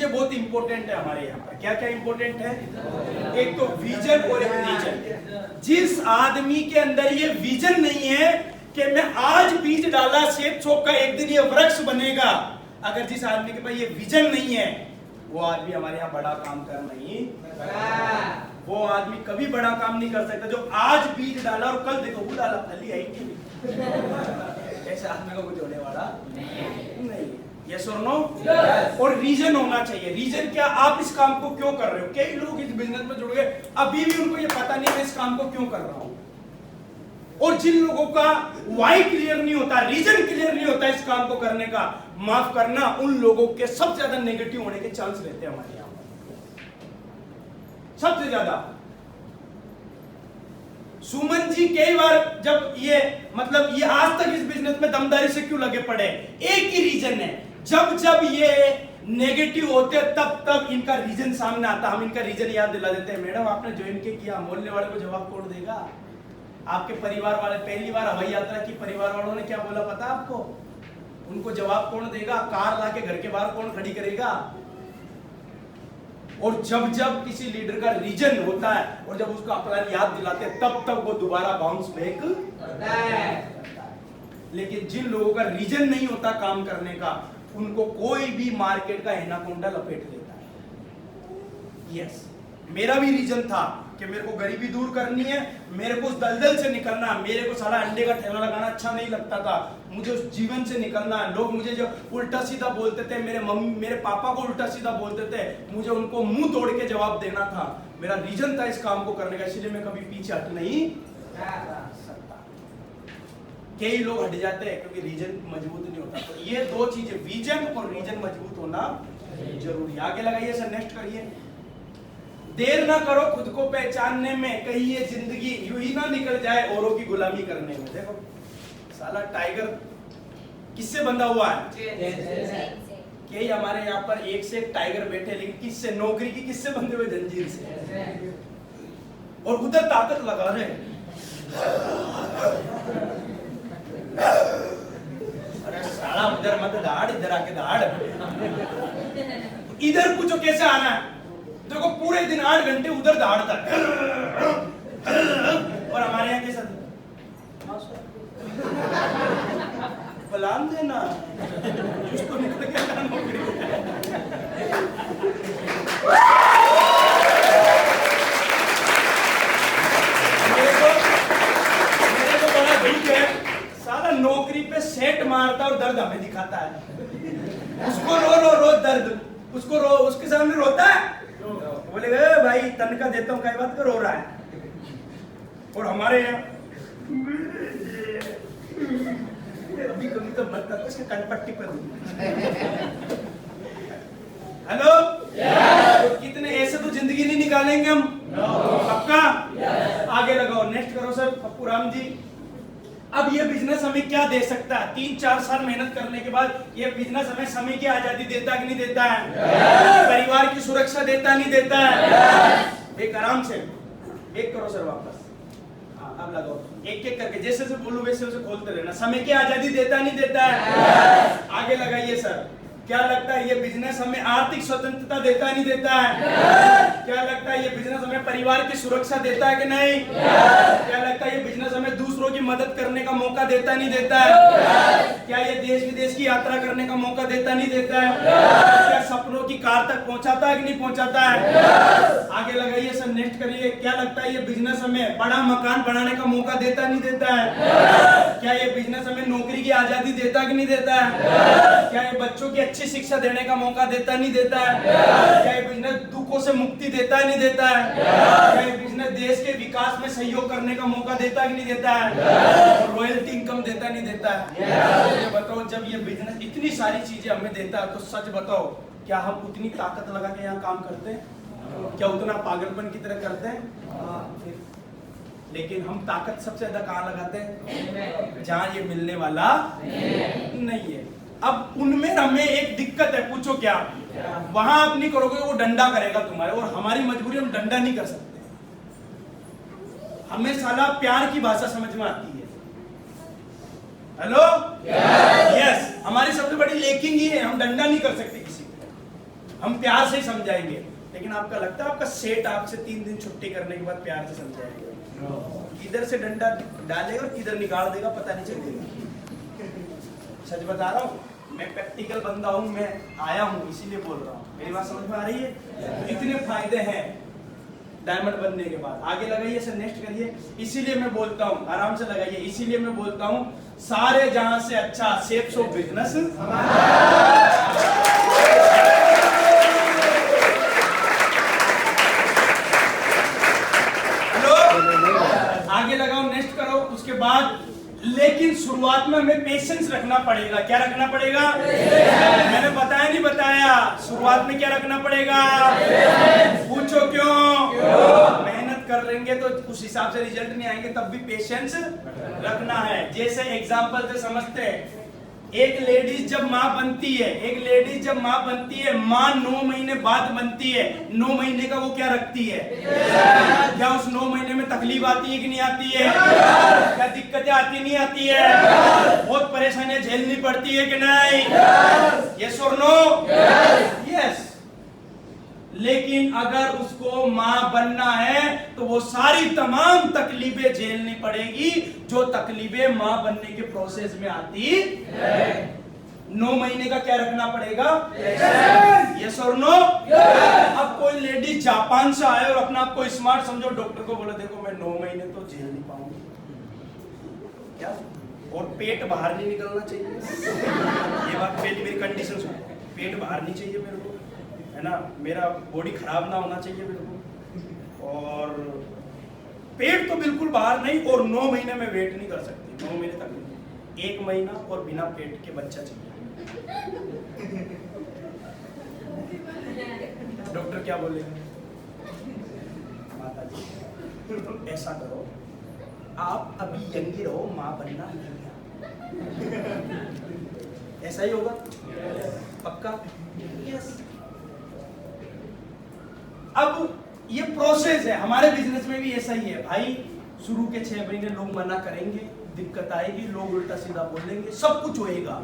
चीजें बहुत इंपॉर्टेंट है हमारे यहाँ पर। क्या क्या इंपॉर्टेंट है? एक तो विजन और एक रीजन। जिस आदमी के अंदर ये विजन नहीं है कि मैं आज बीज डाला सेब चौक का एक दिन ये वृक्ष बनेगा, अगर जिस आदमी के पास ये विजन नहीं है वो आदमी हमारे यहाँ बड़ा काम कर नहीं, वो आदमी कभी बड़ा काम नहीं कर सकता। जो आज बीज डाला और कल देखो वो डाला फली आई कि नहीं, ऐसे आदमी को कुछ होने वाला नहीं। यस और नो? और रीजन होना चाहिए। रीजन क्या? आप इस काम को क्यों कर रहे हो? कई लोग इस बिजनेस में जुड़ गए, अभी भी उनको ये पता नहीं मैं इस काम को क्यों कर रहा हूं। और जिन लोगों का वाई क्लियर नहीं होता, रीजन क्लियर नहीं होता इस काम को करने का, माफ करना, उन लोगों के सबसे ज्यादा नेगेटिव होने के चांस रहते हैं हमारे यहां, सबसे ज्यादा। सुमन जी कई बार जब ये मतलब ये आज तक इस बिजनेस में दमदारी से क्यों लगे पड़े, एक ही रीजन है, जब जब ये नेगेटिव होते तब तब इनका रीजन सामने आता। हम इनका रीजन याद दिला देते हैं। मैडम आपने ज्वाइन किया, मोहल्ले वाले को जवाब कौन देगा? आपके परिवार वाले, पहली बार हवाई यात्रा की, परिवार वालों ने क्या बोला पता आपको? उनको जवाब कौन देगा? कार लाके घर के बाहर कौन खड़ी करेगा? और जब जब किसी लीडर का रीजन होता है और जब उसका प्लान याद दिलाते हैं तब तब वो दोबारा बाउंस बैक करता है। लेकिन जिन लोगों का रीजन नहीं होता काम करने का, उनको कोई भी मार्केट का एनाकोंडा लपेट लेता है। यस, मेरा भी रीजन था कि मेरे को गरीबी दूर करनी है, मेरे को उस दलदल से निकलना है, मेरे को साला अंडे का ठेला लगाना अच्छा नहीं लगता था, मुझे उस जीवन से निकलना है। लोग मुझे जो उल्टा सीधा बोलते थे, मेरे पापा को उल्टा सीधा बोलते थे, मुझे उनको मुंह तोड़ के जवाब देना था। मेरा रीजन था इस काम को करने का, इसलिए मैं कभी पीछे हट नहीं सकता। कई लोग हट जाते हैं क्योंकि रीजन मजबूत नहीं होता। तो ये दो चीजें, विजन और रीजन मजबूत होना जरूरी। आगे लगाइए सर, नेक्स्ट करिए। देर ना करो खुद को पहचानने में, कहीं ये जिंदगी यूं ही ना निकल जाए औरों की गुलामी करने में। देखो साला टाइगर किससे बंधा हुआ है? कि हमारे यहाँ पर एक से एक टाइगर बैठे, लेकिन किससे? नौकरी की किससे बंधे हुए? जंजीर से। और उधर ताकत लगा रहे, अरे साला उधर मत दाड़, इधर आके दाड़। इधर पूछो कैसे आना है? देखो पूरे दिन 8 घंटे उधर दहाड़ता है। और हमारे यहाँ कैसा बलान देना उसको निकल के नौकरी। मेरे को बड़ा दुख है, सारा नौकरी पे सेट मारता और दर्द हमें दिखाता है। उसको रो दर्द, उसको रो, उसके सामने रोता है, बोलेगा भाई तनख्वाह देता हूँ, क्या बात कर रो रहा है। और हमारे यहाँ अभी कभी तो मत करते, इसके कनपट्टी पर हेलो तो कितने ऐसे तो जिंदगी नहीं निकालेंगे हम, पक्का? आगे लगाओ, नेक्स्ट करो सर। पप्पू राम जी, अब ये बिजनेस हमें क्या दे सकता है? 3-4 साल मेहनत करने के बाद ये बिजनेस हमें समय की आजादी देता है कि नहीं देता है? परिवार की सुरक्षा देता नहीं देता है? एक आराम से एक करो सर वापस। अब लगाओ, एक एक करके, जैसे से बोलूं वैसे वैसे खोलते रहना। समय की आजादी देता नहीं देता है? आगे लगाइए सर। क्या लगता है ये बिजनेस हमें आर्थिक स्वतंत्रता देता नहीं देता है? क्या लगता है ये बिजनेस हमें परिवार की सुरक्षा देता है कि नहीं? क्या लगता है ये बिजनेस हमें दूसरों की मदद करने का मौका देता नहीं देता है? क्या ये देश विदेश की यात्रा करने का मौका देता नहीं देता है? क्या सपनों की कार तक पहुंचाता है कि नहीं पहुंचाता है? आगे लगाइए सर, नेक्स्ट करिए। क्या लगता है ये बिजनेस हमें बड़ा मकान बनाने का मौका देता नहीं देता है? क्या ये बिजनेस हमें नौकरी की आजादी देता कि नहीं देता है? क्या ये बच्चों की अच्छी शिक्षा देने का मौका देता नहीं देता है? क्या ये बिजनेस दुखों से मुक्ति देता है नहीं देता है? क्या ये बिजनेस देश के विकास में सहयोग करने का मौका देता कि नहीं देता है? और रॉयल्टी इनकम देता नहीं देता है? ये बताओ, जब ये बिजनेस इतनी सारी चीजें हमें देता है तो सच बताओ, क्या हम उतनी ताकत लगा के यहाँ काम करते हैं? क्या उतना पागलपन की तरह करते हैं? लेकिन हम ताकत सबसे ज्यादा कहाँ लगाते हैं? जहाँ ये मिलने वाला नहीं है। अब उनमें हमें एक दिक्कत है, पूछो क्या? वहां आप नहीं करोगे, वो डंडा करेगा तुम्हारे, और हमारी मजबूरी, हम डंडा नहीं कर सकते। हमें साला प्यार की भाषा समझ में आती है। हेलो यस, हमारी सबसे बड़ी लेकिंग ये है, हम डंडा नहीं कर सकते किसी को। हम प्यार से ही समझाएंगे, लेकिन आपका लगता है आपका सेठ आपसे 3 दिन छुट्टी करने के बाद प्यार से समझाएगा? किधर से डंडा डालेगा और किधर निकाल देगा पता नहीं चलेगा। सच बता रहा हूँ, मैं प्रैक्टिकल बंदा हूँ, मैं आया हूँ इसीलिए बोल रहा हूँ। मेरी बात समझ में आ रही है? इतने फायदे हैं डायमंड बनने के बाद। आगे लगाइए सर, नेक्स्ट करिए। इसीलिए मैं बोलता हूँ, आराम से लगाइए, इसीलिए मैं बोलता हूँ सारे जहां से अच्छा शेप्स ऑफ बिजनेस। हेलो, आगे लगाओ, नेक्स्ट करो। उसके बाद लेकिन शुरुआत में हमें पेशेंस रखना पड़ेगा। क्या रखना पड़ेगा? मैंने बताया नहीं बताया? शुरुआत में क्या रखना पड़ेगा? पूछो क्यों? मेहनत कर लेंगे तो उस हिसाब से रिजल्ट नहीं आएंगे, तब भी पेशेंस रखना है। जैसे एग्जांपल से समझते हैं, एक लेडीज जब माँ बनती है, माँ 9 महीने बाद बनती है। 9 महीने का वो क्या रखती है? क्या उस 9 महीने में तकलीफ आती है कि नहीं आती है? क्या दिक्कतें आती नहीं आती है? बहुत परेशानियां झेलनी पड़ती है कि नहीं? यस और नो? यस। लेकिन अगर उसको मां बनना है तो वो सारी तमाम तकलीफें झेलनी पड़ेगी जो तकलीफें मां बनने के प्रोसेस में आती है। 9 महीने का क्या रखना पड़ेगा? यस और नो? अब कोई लेडी जापान से आए और अपना आपको स्मार्ट समझो, डॉक्टर को बोले देखो मैं 9 महीने तो झेल नहीं पाऊंगी, क्या? और पेट बाहर नहीं निकलना चाहिए, ये बात पहली मेरी कंडीशन है। पेट बाहर नहीं चाहिए मेरे को, है ना, मेरा बॉडी खराब ना होना चाहिए मेरे को, और पेट तो बिल्कुल बाहर नहीं, और 9 महीने में वेट नहीं कर सकती। 9 महीने तक नहीं, 1 महीना और बिना पेट के बच्चा चाहिए। डॉक्टर क्या बोलेंगे? माता जी ऐसा करो, आप अभी यंगी रहो, मां बनना नहीं है। ऐसा ही होगा? पक्का? यस। अब ये प्रोसेस है, हमारे बिजनेस में भी ऐसा ही है भाई। शुरू के 6 महीने लोग मना करेंगे, दिक्कत आएगी, लोग उल्टा सीधा बोलेंगे, सब कुछ होएगा,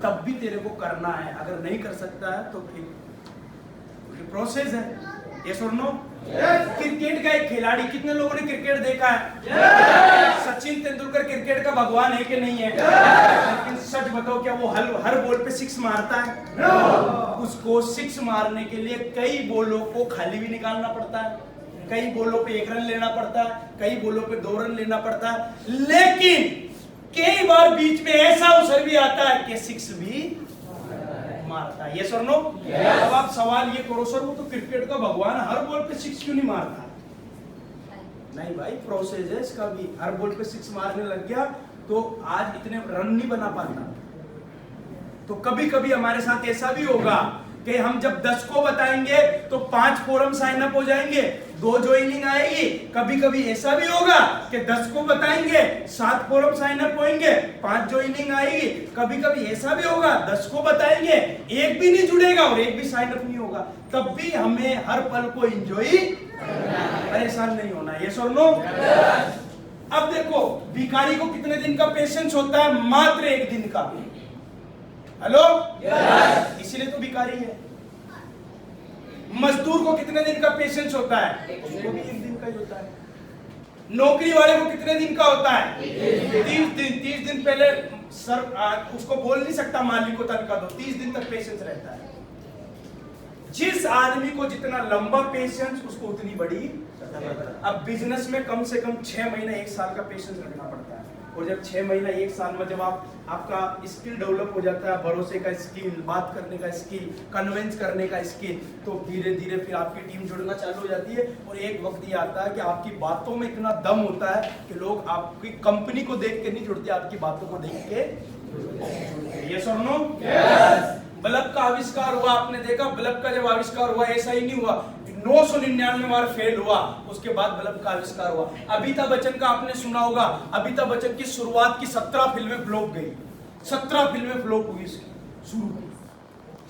तब भी तेरे को करना है। अगर नहीं कर सकता है तो फिर प्रोसेस है। यस और नो? क्रिकेट का एक खिलाड़ी, कितने लोगों ने क्रिकेट देखा है? सचिन तेंदुलकर क्रिकेट का भगवान है कि नहीं है? लेकिन सच बताओ, क्या वो हर बॉल पे 6 मारता है? उसको 6 मारने के लिए कई बॉलों को खाली भी निकालना पड़ता है, कई बॉलों पे 1 रन लेना पड़ता है, कई बॉलों पे 2 रन लेना पड़ता है। लेकिन कई बार बीच में ऐसा अवसर भी आता है कि 6 भी मारता है। यस और नो? अब आप सवाल ये करो, सर वो तो क्रिकेट का भगवान हर बॉल पे 6 क्यों नहीं मारता? नहीं भाई, प्रोसेस है इसका भी। हर बॉल पे 6 मारने लग गया तो आज इतने रन नहीं बना पाता। तो कभी कभी हमारे साथ ऐसा भी होगा कि हम जब 10 को बताएंगे तो 5 फोरम साइन अप हो जाएंगे, 2 ज्वाइनिंग आएगी। कभी कभी ऐसा भी होगा कि 10 को बताएंगे, 7 फोरम साइन अप होंगे, 5 ज्वाइनिंग आएगी। कभी कभी ऐसा भी होगा 10 को बताएंगे, 1 भी नहीं जुड़ेगा और 1 भी साइन अप नहीं होगा। तब भी हमें हर पल को एंजॉय, परेशान नहीं होना। यस और नो? अब देखो, भिखारी को कितने दिन का पेशेंस होता है? मात्र 1 दिन का। हेलो? इसीलिए तो भिखारी है। मजदूर को कितने दिन का पेशेंस होता है? उसको भी 1 दिन का ही होता है। नौकरी वाले को कितने दिन का होता है? 30 दिन। 30 दिन पहले सर उसको बोल नहीं सकता मालिक को तनख्वाह दो, 30 दिन तक पेशेंस रहता है। जिस आदमी को जितना लंबा पेशेंस, उसको उतनी बड़ी। अब बिजनेस में कम से कम 6 महीना 1 साल का पेशेंस रखना पड़ता है। और जब 6 महीना 1 साल में जब आपका स्किल डेवलप हो जाता है, भरोसे का स्किल, बात करने का स्किल, कन्विंस करने का स्किल, तो धीरे धीरे फिर आपकी टीम जुड़ना चालू हो जाती है। और एक वक्त ये आता है कि आपकी बातों में इतना दम होता है कि लोग आपकी कंपनी को देख के नहीं जुड़ते, आपकी बातों को देख के। यस और नो? बल्ब का आविष्कार हुआ, आपने देखा बल्ब का जब आविष्कार हुआ ऐसा ही नहीं हुआ, 999 बार फेल हुआ, उसके बाद बल्ब का आविष्कार हुआ। अमिताभ बच्चन का आपने सुना होगा, अमिताभ बच्चन की शुरुआत की 17 फिल्में फ्लॉप गई, 17 फिल्में फ्लॉप हुई शुरू की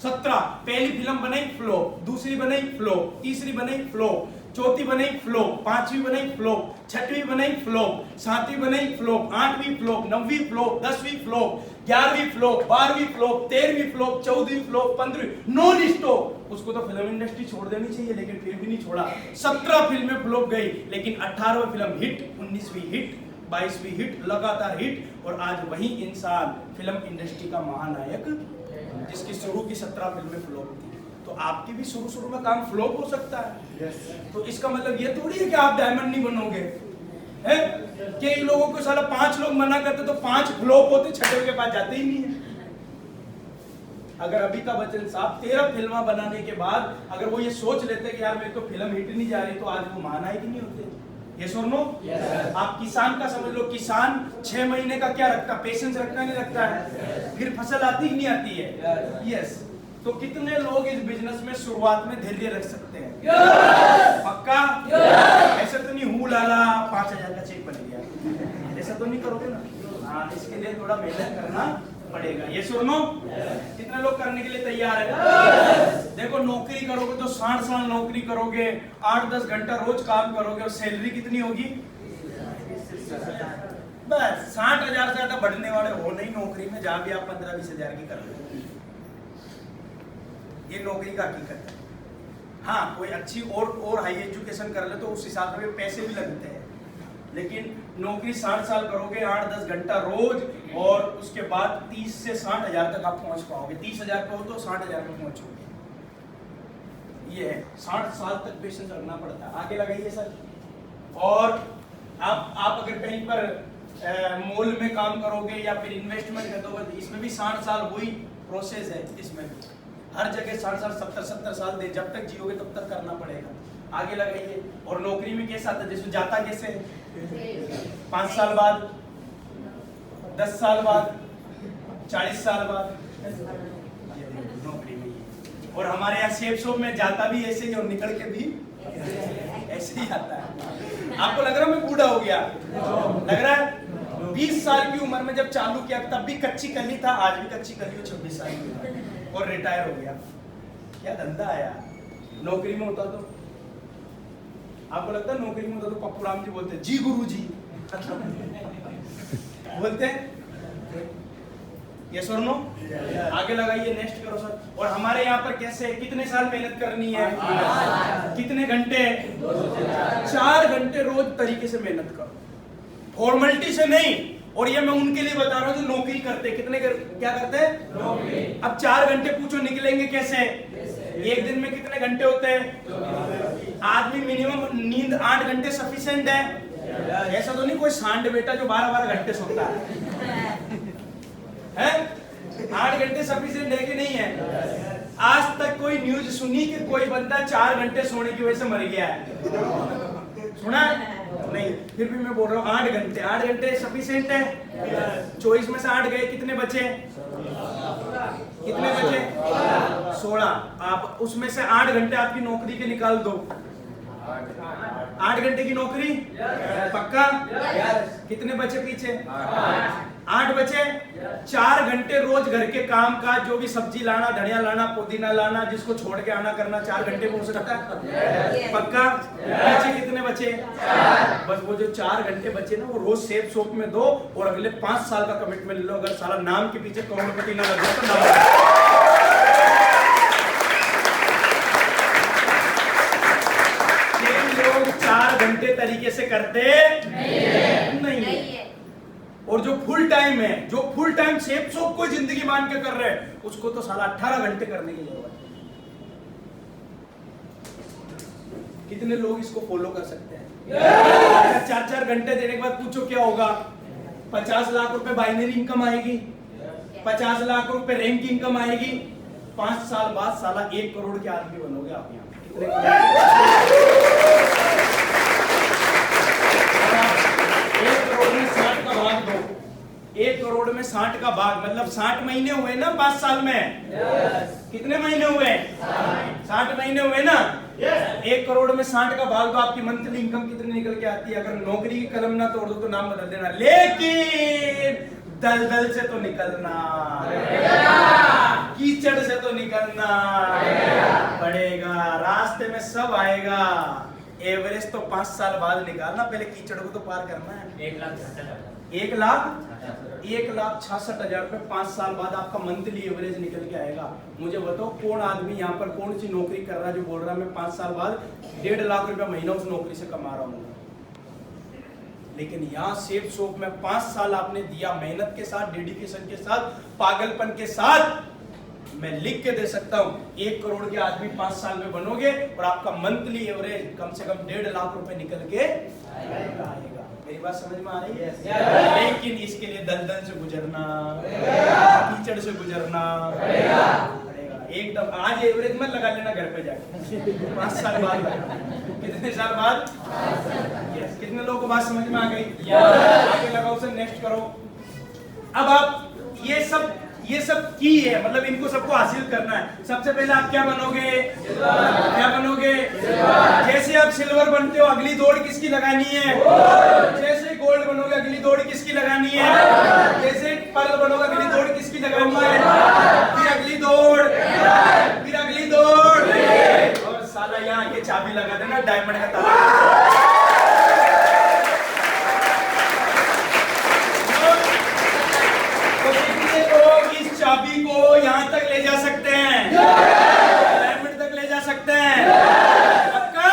17। पहली फिल्म बनाई फ्लॉप, दूसरी बनाई फ्लॉप, तीसरी बनाई फ्लॉप, चौथी बनाई फ्लॉप, पांचवी बनाई फ्लॉप, छठवीं बनाई फ्लॉप, सातवीं बनाई फ्लॉप, आठवीं फ्लॉप, नौवीं फ्लॉप, 10वीं फ्लॉप, 11वीं फ्लॉप, 12वीं फ्लॉप, 13वीं फ्लॉप, 14वीं फ्लॉप, 15वीं नॉन स्टॉप। उसको तो फिल्म इंडस्ट्री छोड़ देनी चाहिए, लेकिन फिर भी नहीं छोड़ा। 17 फिल्में फ्लॉप गई, लेकिन 18वां फिल्म हिट, 19वीं हिट, 22वीं हिट, लगातार हिट। और आज वही इंसान फिल्म इंडस्ट्री का महानायक, जिसकी शुरू की 17 फिल्में फ्लॉप थी। तो आपकी भी शुरू में काम फ्लॉप हो सकता है। तो इसका मतलब ये थोड़ी है कि आप डायमंड नहीं बनोगे, है? कई लोगों को साला 5 लोग मना करते तो 5 फ्लॉप होते, छठे के पास जाते ही नहीं है। अगर अमिताभ बच्चन साहब 13 फिल्म बनाने के बाद अगर वो ये सोच लेते कि यार मेरी तो फिल्म हिट नहीं जा रही, तो आज वो महानायक नहीं होते। यस और नो? आप किसान का समझ लो, किसान 6 महीने का क्या रखता, पेशेंस रखता नहीं रखता है, फिर फसल आती ही नहीं आती है। यस। तो कितने लोग इस बिजनेस में शुरुआत में धैर्य रख सकते हैं? पक्का? ऐसा तो नहीं हूँ लाला 5000 का चेक बन गया, ऐसा तो नहीं करोगे ना? हाँ, इसके लिए थोड़ा मेहनत करना पड़ेगा। ये सुनो, कितने लोग करने के लिए तैयार है? देखो, नौकरी करोगे तो 60 साल नौकरी करोगे, 8-10 घंटा रोज काम करोगे, और सैलरी कितनी होगी? बस 60,000 से ज्यादा बढ़ने वाले हो नहीं नौकरी में, जहां भी आप 15-20 हजार की कर रहे हो। ये नौकरी का हकीकत है। हाँ, कोई अच्छी और हाई एजुकेशन कर ले तो उस हिसाब से पैसे भी लगते हैं, लेकिन नौकरी 60 साल करोगे, 8-10 घंटा रोज, और उसके बाद 30 से 60 हजार तक आप पहुंच पाओगे। 30,000 पे हो तो 60,000 पे पहुंचोगे। ये है, 60 साल तक पेशेंस रखना पड़ता है। आगे लगाइए सर। और आप अगर कहीं पर मॉल में काम करोगे या फिर इन्वेस्टमेंट करते हो, इसमें भी 60 साल वही प्रोसेस है। इसमें भी हर जगह 60 साल, 70 साल दे, जब तक जियोगे तब तक करना पड़ेगा। आगे लगाइए। और नौकरी में कैसा आता है, जैसे जाता कैसे? 5 साल बाद, 10 साल बाद, 40 साल बाद नौकरी में। और हमारे यहाँ सेफ शॉप में जाता भी ऐसे ही और निकल के भी ऐसे ही आता है। आपको लग रहा है मैं बूढ़ा हो गया? लग रहा है? 20 साल की उम्र में जब चालू किया तब भी कच्ची कली था, आज भी कच्ची कली हो 26 साल की, और रिटायर हो गया। क्या धंधा आया? नौकरी में होता तो आपको लगता है नौकरी में होता तो पप्पू राम जी बोलते जी गुरु जी बोलते हैं? यस और नो? आगे लगाइए, नेक्स्ट करो सर। और हमारे यहाँ पर कैसे, कितने साल मेहनत करनी है? कितने घंटे? 4 घंटे रोज तरीके से मेहनत करो, फॉर्मेलिटी से नहीं। और ये मैं उनके लिए बता रहा हूँ जो नौकरी करते। क्या करते हैं? नौकरी। अब 4 घंटे पूछो निकलेंगे कैसे? एक दिन में कितने घंटे होते हैं? आदमी मिनिमम नींद 8 घंटे सफिशिएंट है। ऐसा तो नहीं कोई सांड बेटा जो 12-12 घंटे सोता है? 8 घंटे सफिशिएंट है कि नहीं है? आज तक कोई न्यूज सुनी कि कोई बंदा 4 घंटे सोने की वजह से मर गया है? सुना नहीं? फिर भी मैं बोल रहा हूँ 8 घंटे सफिशिएंट है। 24 में से 8 गए, कितने बचे? कितने बचे? 16। आप उसमें से 8 घंटे आपकी नौकरी के निकाल दो। 8 घंटे की नौकरी पक्का? कितने बचे पीछे? 8 बचे। 4 घंटे रोज घर के काम का, जो भी सब्जी लाना, धनिया लाना, पुदीना लाना, जिसको छोड़ के आना करना, 4 घंटे में हो सकता है? पक्का? पीछे कितने बचे? बस वो जो 4 घंटे बचे ना, वो रोज सेफ शॉप में दो, और अगले 5 साल का कमिटमेंट ले लो। अगर साला नाम के पीछे करोड़पति ना लग जाए तो नाम। लोग 4 घंटे तरीके से करते नहीं है। और जो फुल टाइम है, जो फुल टाइम सेफ शॉप को जिंदगी मान के कर रहे हैं, उसको तो साला 18 घंटे करने की जरूरत है। कितने लोग इसको फॉलो कर सकते हैं? 4-4 घंटे देने के बाद पूछो क्या होगा? 50 लाख रुपए बाइनरी इनकम आएगी, 50 लाख रुपए रैंक की इनकम आएगी। 5 साल बाद साला 1 करोड़ के आदमी बनोगे आप यहाँ। 1 करोड़ में 60 का भाग दो। 1 करोड़ में 60 का भाग मतलब 60 महीने हुए ना 5 साल में? कितने महीने हुए? 60 महीने हुए ना? 1 करोड़ में 60 का भाग दो, आपकी मंथली इनकम कितनी निकल के आती है? अगर नौकरी की कलम ना तोड़ दो तो नाम बदल देना, लेकिन दलदल से तो निकलना, कीचड़ से तो निकलना पड़ेगा। रास्ते में सब आएगा, एवरेज तो 5 साल बाद निकालना, पहले कीचड़ को तो पार करना है। 1,66,000 रुपए 5 साल बाद आपका मंथली एवरेज निकल के आएगा। मुझे बताओ कौन आदमी यहाँ पर कौन सी नौकरी कर रहा है जो बोल रहा है मैं 5 साल बाद 1.5 लाख रुपया महीना उस नौकरी से कमा रहा हूँ। लेकिन यहाँ सेफ शॉप में 5 साल आपने दिया, मेहनत के साथ, डेडिकेशन के साथ, पागलपन के साथ, मैं लिख के दे सकता हूँ 1 करोड़ के आदमी 5 साल में बनोगे और आपका मंथली एवरेज कम से कम 1.5 लाख रुपए निकल के आएगा। मेरी बात समझ में आ रही है? लेकिन इसके लिए दलदल से गुजरना, कीचड़ से गुजरना पड़ेगा। एकदम आज एवरेज मत लगा लेना घर पे जाके 5 साल बाद लगा। कितने साल बाद? यस। कितने लोगों को बात समझ में आ गई? आगे लगाओ सर, नेक्स्ट करो। अब आप ये सब की है, मतलब इनको सबको हासिल करना है। सबसे पहले आप क्या बनोगे? क्या बनोगे? जैसे आप सिल्वर बनते हो अगली दौड़ किसकी लगानी है? जैसे गोल्ड बनोगे अगली दौड़ किसकी लगानी है? जैसे पर्ल बनोगे अगली दौड़ किसकी लगानी है? फिर अगली दौड़, फिर अगली दौड़, और साला यहाँ आके चाबी लगा देना डायमंड का ताला। चाबी को यहाँ तक ले जा सकते हैं, डायमंड तक ले जा सकते हैं। पक्का?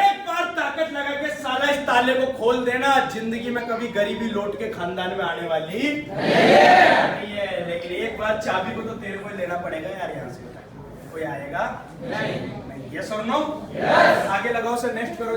एक बार ताकत लगा के साला इस ताले को खोल देना, जिंदगी में कभी गरीबी लौट के खानदान में आने वाली नहीं है। लेकिन एक बार चाबी को तो तेरे को लेना पड़ेगा यार यहाँ से। कोई आएगा नहीं? यस और नो? आगे लगाओ सर, नेक्स्ट करो।